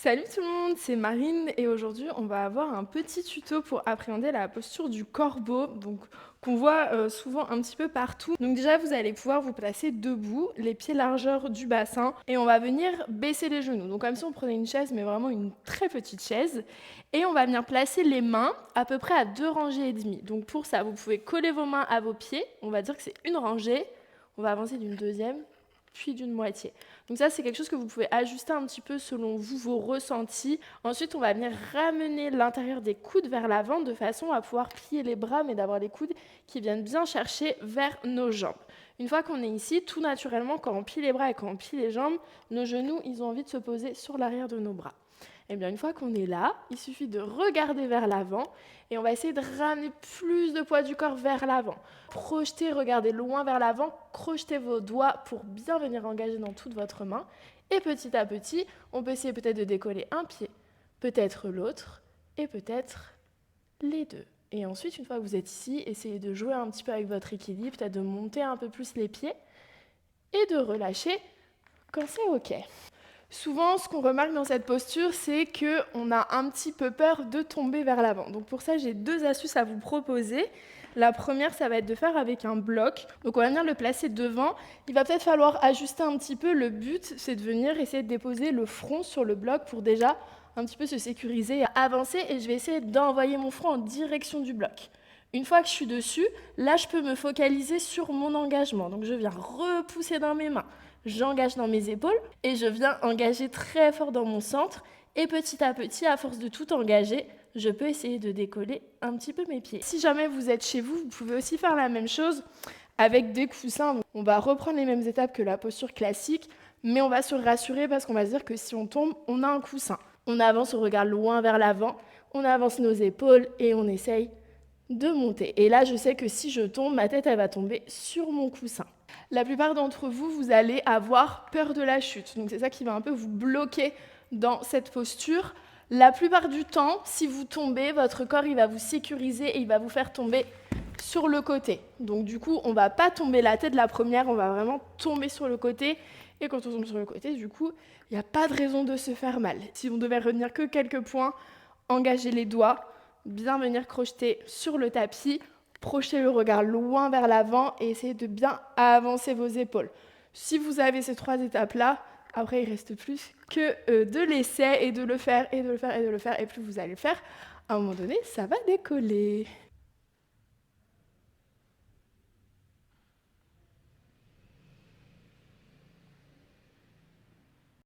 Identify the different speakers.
Speaker 1: Salut tout le monde, c'est Marine et aujourd'hui on va avoir un petit tuto pour appréhender la posture du corbeau, donc qu'on voit souvent un petit peu partout. Donc déjà vous allez pouvoir vous placer debout, les pieds largeur du bassin et on va venir baisser les genoux. Donc comme si on prenait une chaise mais vraiment une très petite chaise et on va venir placer les mains à peu près à 2 rangées et demie. Donc pour ça vous pouvez coller vos mains à vos pieds, on va dire que c'est une rangée, on va avancer d'une deuxième puis d'une moitié. Donc ça, c'est quelque chose que vous pouvez ajuster un petit peu selon vous, vos ressentis. Ensuite, on va venir ramener l'intérieur des coudes vers l'avant de façon à pouvoir plier les bras, mais d'avoir les coudes qui viennent bien chercher vers nos jambes. Une fois qu'on est ici, tout naturellement, quand on plie les bras et quand on plie les jambes, nos genoux, ils ont envie de se poser sur l'arrière de nos bras. Et bien, une fois qu'on est là, il suffit de regarder vers l'avant et on va essayer de ramener plus de poids du corps vers l'avant. Projetez, regardez loin vers l'avant, crochetez vos doigts pour bien venir engager dans toute votre main. Et petit à petit, on peut essayer peut-être de décoller un pied, peut-être l'autre et peut-être les deux. Et ensuite, une fois que vous êtes ici, essayez de jouer un petit peu avec votre équilibre, peut-être de monter un peu plus les pieds et de relâcher quand c'est OK. Souvent, ce qu'on remarque dans cette posture, c'est qu'on a un petit peu peur de tomber vers l'avant. Donc pour ça, j'ai 2 astuces à vous proposer. La première, ça va être de faire avec un bloc. Donc on va venir le placer devant. Il va peut-être falloir ajuster un petit peu. Le but, c'est de venir essayer de déposer le front sur le bloc pour déjà un petit peu se sécuriser et avancer. Et je vais essayer d'envoyer mon front en direction du bloc. Une fois que je suis dessus, là, je peux me focaliser sur mon engagement. Donc je viens repousser dans mes mains. J'engage dans mes épaules et je viens engager très fort dans mon centre. Et petit à petit, à force de tout engager, je peux essayer de décoller un petit peu mes pieds. Si jamais vous êtes chez vous, vous pouvez aussi faire la même chose avec des coussins. On va reprendre les mêmes étapes que la posture classique, mais on va se rassurer parce qu'on va se dire que si on tombe, on a un coussin. On avance, on regarde loin vers l'avant, on avance nos épaules et on essaye de monter. Et là, je sais que si je tombe, ma tête, elle va tomber sur mon coussin. La plupart d'entre vous, vous allez avoir peur de la chute. Donc c'est ça qui va un peu vous bloquer dans cette posture. La plupart du temps, si vous tombez, votre corps, il va vous sécuriser et il va vous faire tomber sur le côté. Donc du coup, on ne va pas tomber la tête la première, on va vraiment tomber sur le côté. Et quand on tombe sur le côté, du coup, il n'y a pas de raison de se faire mal. Si on devait retenir que quelques points, engagez les doigts, bien venir crocheter sur le tapis, projetez le regard loin vers l'avant et essayez de bien avancer vos épaules. Si vous avez ces 3 étapes-là, après il ne reste plus que de l'essai et de le faire et de le faire et de le faire. Et plus vous allez le faire, à un moment donné, ça va décoller.